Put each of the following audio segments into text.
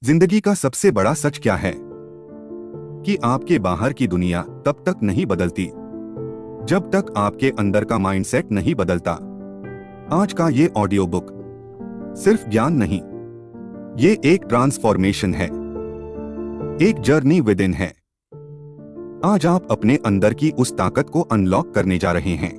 जिंदगी का सबसे बड़ा सच क्या है कि आपके बाहर की दुनिया तब तक नहीं बदलती जब तक आपके अंदर का माइंडसेट नहीं बदलता। आज का ये ऑडियो बुक सिर्फ ज्ञान नहीं, ये एक ट्रांसफॉर्मेशन है, एक जर्नी विद इन है। आज आप अपने अंदर की उस ताकत को अनलॉक करने जा रहे हैं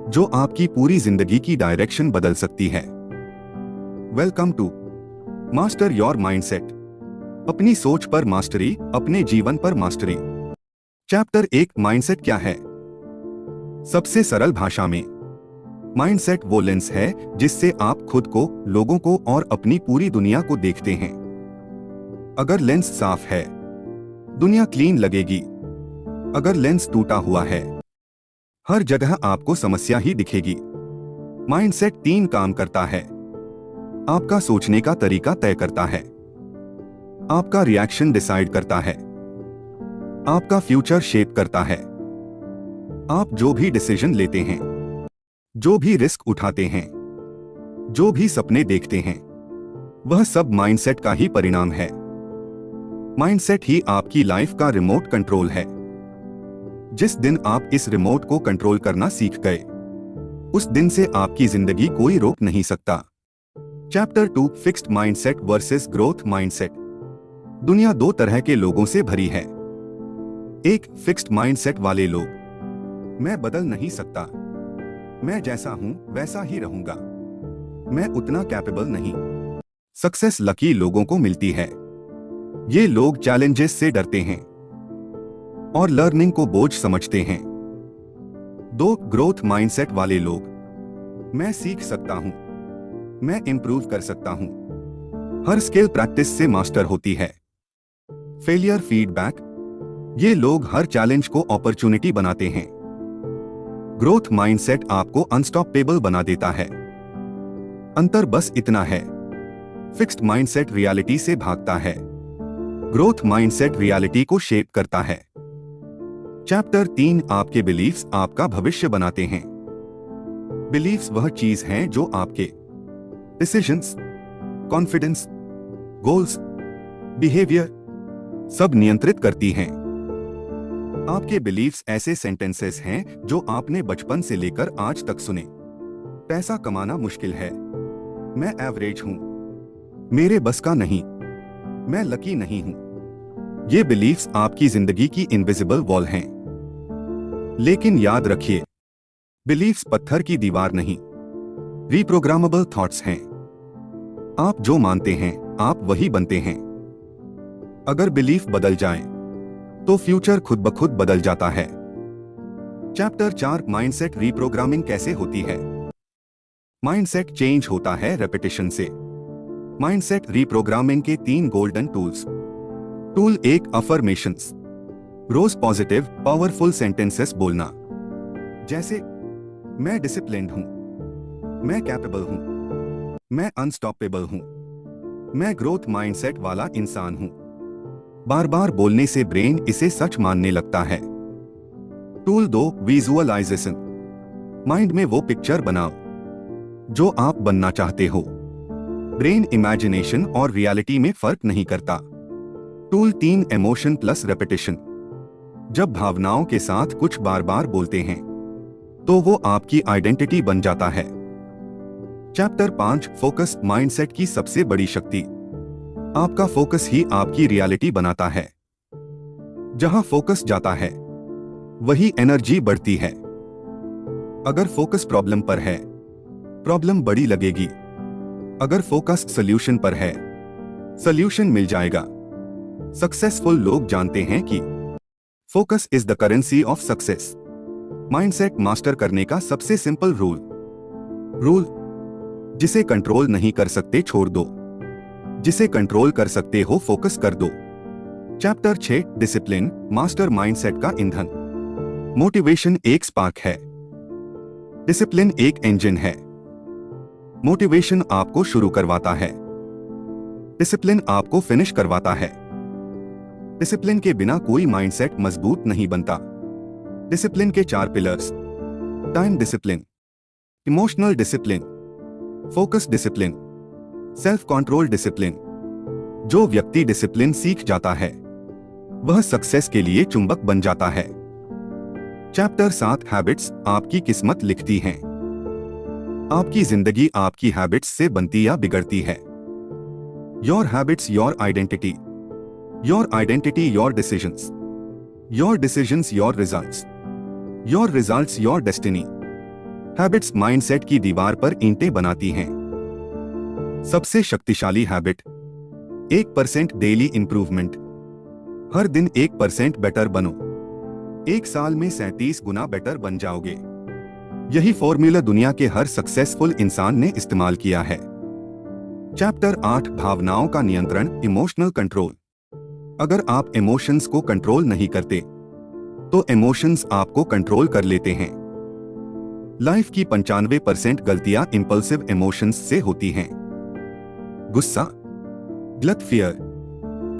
जो आपकी पूरी जिंदगी की डायरेक्शन बदल सकती है। Welcome to master your mindset. अपनी सोच पर मास्टरी, अपने जीवन पर मास्टरी। चैप्टर 1, माइंडसेट क्या है। सबसे सरल भाषा में, माइंडसेट वो लेंस है जिससे आप खुद को, लोगों को और अपनी पूरी दुनिया को देखते हैं। अगर लेंस साफ है, दुनिया क्लीन लगेगी। अगर लेंस टूटा हुआ है, हर जगह आपको समस्या ही दिखेगी। माइंडसेट 3 काम करता है। आपका सोचने का तरीका तय करता है, आपका रिएक्शन डिसाइड करता है, आपका फ्यूचर शेप करता है। आप जो भी डिसीजन लेते हैं, जो भी रिस्क उठाते हैं, जो भी सपने देखते हैं, वह सब माइंडसेट का ही परिणाम है। माइंडसेट ही आपकी लाइफ का रिमोट कंट्रोल है। जिस दिन आप इस रिमोट को कंट्रोल करना सीख गए, उस दिन से आपकी जिंदगी कोई रोक नहीं सकता। Chapter 2, fixed mindset versus growth mindset. दुनिया 2 तरह के लोगों से भरी है। एक, फिक्स्ड माइंडसेट वाले लोग। मैं बदल नहीं सकता, मैं जैसा हूं वैसा ही रहूंगा, मैं उतना कैपेबल नहीं। सक्सेस लकी लोगों को मिलती है। ये लोग चैलेंजेस से डरते हैं और लर्निंग को बोझ समझते हैं। 2, ग्रोथ माइंडसेट वाले लोग। मैं सीख सकता हूं, मैं इंप्रूव कर सकता हूं। हर स्किल प्रैक्टिस से मास्टर होती है। Failure feedback. ये लोग हर चैलेंज को अपॉर्चुनिटी बनाते हैं। ग्रोथ माइंडसेट आपको अनस्टॉपेबल बना देता है। अंतर बस इतना है, फिक्स्ड माइंडसेट रियलिटी से भागता है, ग्रोथ माइंडसेट रियलिटी को शेप करता है। चैप्टर 3, आपके बिलीफ्स आपका भविष्य बनाते हैं। बिलीफ्स वह चीज हैं जो आपके डिसीजंस, कॉन्फिडेंस, गोल्स, बिहेवियर सब नियंत्रित करती हैं। आपके बिलीफ्स ऐसे सेंटेंसेस हैं जो आपने बचपन से लेकर आज तक सुने। पैसा कमाना मुश्किल है, मैं एवरेज हूं, मेरे बस का नहीं, मैं लकी नहीं हूं। ये बिलीफ्स आपकी जिंदगी की इनविजिबल वॉल हैं। लेकिन याद रखिए, बिलीफ्स पत्थर की दीवार नहीं, रीप्रोग्रामेबल थॉट्स हैं। आप जो मानते हैं, आप वही बनते हैं। अगर बिलीफ बदल जाएं, तो फ्यूचर खुद ब खुद बदल जाता है। चैप्टर 4, माइंडसेट रीप्रोग्रामिंग कैसे होती है। माइंडसेट चेंज होता है रेपिटेशन से। माइंडसेट रीप्रोग्रामिंग के 3 गोल्डन टूल्स। Tool 1, affirmations. रोज पॉजिटिव पावरफुल सेंटेंसेस बोलना, जैसे मैं डिसिप्लिन्ड हूं, मैं कैपेबल हूं, मैं अनस्टॉपेबल हूं, मैं ग्रोथ माइंडसेट वाला इंसान हूं। बार बार बोलने से ब्रेन इसे सच मानने लगता है। Tool 2, visualisation. माइंड में वो पिक्चर बनाओ जो आप बनना चाहते हो। ब्रेन इमेजिनेशन और रियलिटी में फर्क नहीं करता। Tool 3, emotion plus repetition. जब भावनाओं के साथ कुछ बार बार बोलते हैं, तो वो आपकी आइडेंटिटी बन जाता है। चैप्टर 5, फोकस माइंडसेट की सबसे बड़ी शक्ति। आपका फोकस ही आपकी रियलिटी बनाता है। जहां फोकस जाता है, वही एनर्जी बढ़ती है। अगर फोकस प्रॉब्लम पर है, प्रॉब्लम बड़ी लगेगी। अगर फोकस सॉल्यूशन पर है, सॉल्यूशन मिल जाएगा। सक्सेसफुल लोग जानते हैं कि focus is the currency of success. Mindset master करने का सबसे सिंपल रूल, जिसे कंट्रोल नहीं कर सकते छोड़ दो, जिसे कंट्रोल कर सकते हो फोकस कर दो। चैप्टर 6, डिसिप्लिन मास्टर माइंडसेट का ईंधन। मोटिवेशन एक स्पार्क है, डिसिप्लिन एक इंजन है। मोटिवेशन आपको शुरू करवाता है, डिसिप्लिन आपको फिनिश करवाता है। डिसिप्लिन के बिना कोई माइंडसेट मजबूत नहीं बनता। डिसिप्लिन के 4 pillars: time discipline, emotional discipline, focus discipline, self control discipline, जो व्यक्ति डिसिप्लिन सीख जाता है वह सक्सेस के लिए चुंबक बन जाता है। चैप्टर 7 हैबिट्स आपकी किस्मत लिखती हैं। आपकी जिंदगी आपकी हैबिट्स से बनती या बिगड़ती है। Your habits your identity, your identity your decisions, your decisions your results, your results your destiny. Habits mindset की दीवार पर ईंटें बनाती हैं। सबसे शक्तिशाली हैबिट 1% डेली इंप्रूवमेंट। हर दिन 1% बेटर बनो। 1 साल में 37 गुना बेटर बन जाओगे। यही फॉर्मूला दुनिया के हर सक्सेसफुल इंसान ने इस्तेमाल किया है। चैप्टर 8 भावनाओं का नियंत्रण, इमोशनल कंट्रोल। अगर आप इमोशंस को कंट्रोल नहीं करते तो इमोशंस आपको कंट्रोल कर लेते हैं। लाइफ की 95% गलतियां इंपल्सिव इमोशंस से होती हैं। गुस्सा, गलत fear,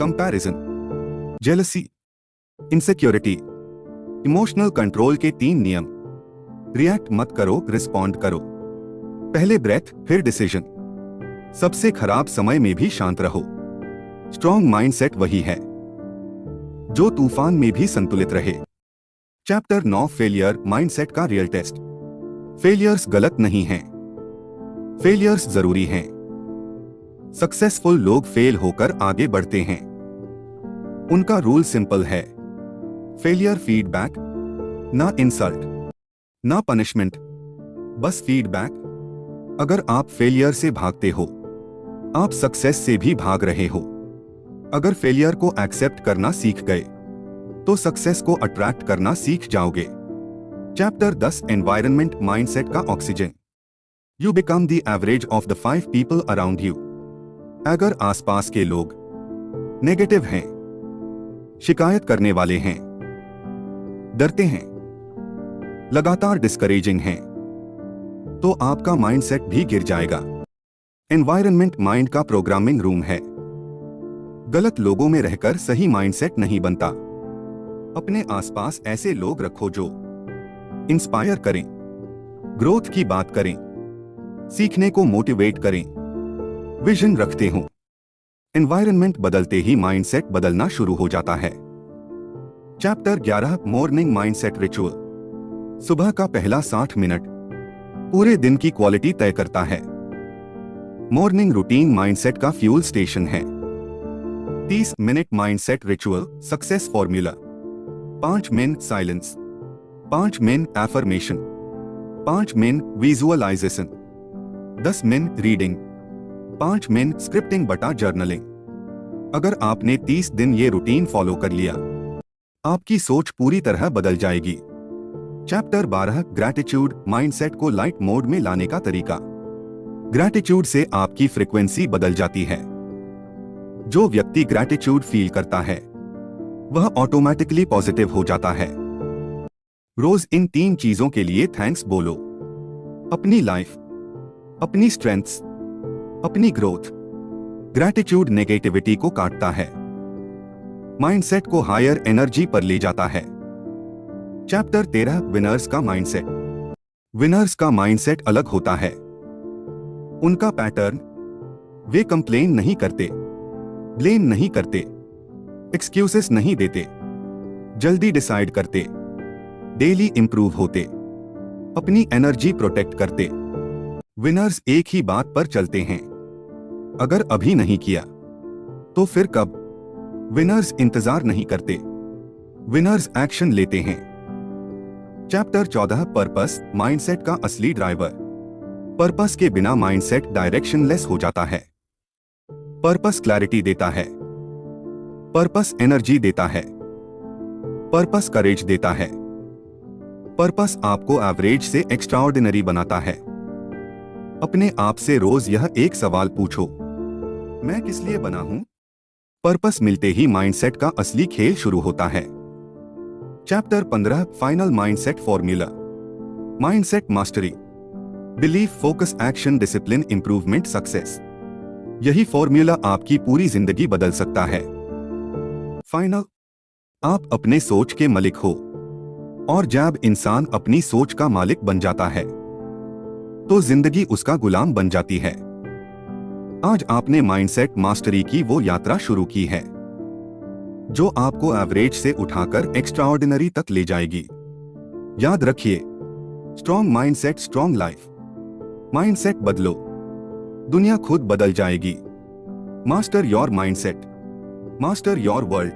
comparison, jealousy, insecurity. Emotional control के 3 नियम। रिएक्ट मत करो, रिस्पॉन्ड करो। पहले ब्रेथ फिर डिसीजन। सबसे खराब समय में भी शांत रहो। स्ट्रॉन्ग माइंडसेट वही है जो तूफान में भी संतुलित रहे। चैप्टर 9 फेलियर माइंडसेट का रियल टेस्ट। फेलियर्स गलत नहीं हैं, फेलियर्स जरूरी हैं। सक्सेसफुल लोग फेल होकर आगे बढ़ते हैं। उनका रूल सिंपल है, फेलियर फीडबैक, ना इंसल्ट ना पनिशमेंट, बस फीडबैक। अगर आप फेलियर से भागते हो आप सक्सेस से भी भाग रहे हो। अगर फेलियर को एक्सेप्ट करना सीख गए तो सक्सेस को अट्रैक्ट करना सीख जाओगे। चैप्टर 10 एनवायरनमेंट माइंडसेट का oxygen. You become the average of the 5 people around you. अगर आसपास के लोग नेगेटिव हैं, शिकायत करने वाले हैं, डरते हैं, लगातार डिस्करेजिंग हैं, तो आपका माइंडसेट भी गिर जाएगा। एनवायरनमेंट माइंड का प्रोग्रामिंग रूम है। गलत लोगों में रहकर सही माइंडसेट नहीं बनता। अपने आसपास ऐसे लोग रखो जो इंस्पायर करें, ग्रोथ की बात करें, सीखने को मोटिवेट करें, विजन रखते हो। एनवायरनमेंट बदलते ही माइंडसेट बदलना शुरू हो जाता है। Chapter 11 morning mindset ritual. सुबह का पहला 60 मिनट पूरे दिन की क्वालिटी तय करता है। मॉर्निंग रूटीन माइंडसेट का फ्यूल स्टेशन है। 30 minute mindset ritual success formula. 5 minute silence, 5 minute affirmation, 5 minute visualisation, 10 minute reading, 5 minute scripting बटा जर्नलिंग। अगर आपने 30 दिन ये रूटीन फॉलो कर लिया आपकी सोच पूरी तरह बदल जाएगी। चैप्टर 12 ग्रैटिट्यूड माइंडसेट को लाइट मोड में लाने का तरीका। ग्रैटिट्यूड से आपकी फ्रीक्वेंसी बदल जाती है। जो व्यक्ति ग्रैटिट्यूड फील करता है वह ऑटोमेटिकली पॉजिटिव हो जाता है। रोज इन 3 चीजों के लिए थैंक्स बोलो। अपनी लाइफ, अपनी स्ट्रेंथ्स, अपनी ग्रोथ। ग्रैटिट्यूड नेगेटिविटी को काटता है, माइंडसेट को हायर एनर्जी पर ले जाता है। चैप्टर 13 विनर्स का माइंडसेट। विनर्स का माइंडसेट अलग होता है। उनका पैटर्न, वे कंप्लेन नहीं करते, ब्लेम नहीं करते, एक्सक्यूजेस नहीं देते, जल्दी डिसाइड करते, डेली इंप्रूव होते, अपनी एनर्जी प्रोटेक्ट करते। विनर्स एक ही बात पर चलते हैं, अगर अभी नहीं किया तो फिर कब। विनर्स इंतजार नहीं करते, विनर्स एक्शन लेते हैं। चैप्टर 14 पर्पस माइंडसेट का असली ड्राइवर। पर्पस के बिना माइंडसेट डायरेक्शनलेस हो जाता है। पर्पस क्लैरिटी देता है, पर्पस एनर्जी देता है, पर्पस करेज देता है। पर्पस आपको एवरेज से एक्स्ट्राऑर्डिनरी बनाता है। अपने आप से रोज यह एक सवाल पूछो, मैं किस लिए बना हूं? पर्पस मिलते ही माइंडसेट का असली खेल शुरू होता है। Chapter 15 final mindset formula. Mindset mastery. Belief, focus, action, discipline, improvement, success. यही फॉर्मूला आपकी पूरी जिंदगी बदल सकता है। फाइनल, आप अपने सोच के मालिक हो, और जब इंसान अपनी सोच का मालिक बन जाता है तो जिंदगी उसका गुलाम बन जाती है। आज आपने माइंडसेट मास्टरी की वो यात्रा शुरू की है जो आपको एवरेज से उठाकर एक्स्ट्राऑर्डिनरी तक ले जाएगी। याद रखिए, strong mindset strong life. Mindset बदलो, दुनिया खुद बदल जाएगी। Master your mindset, master your world.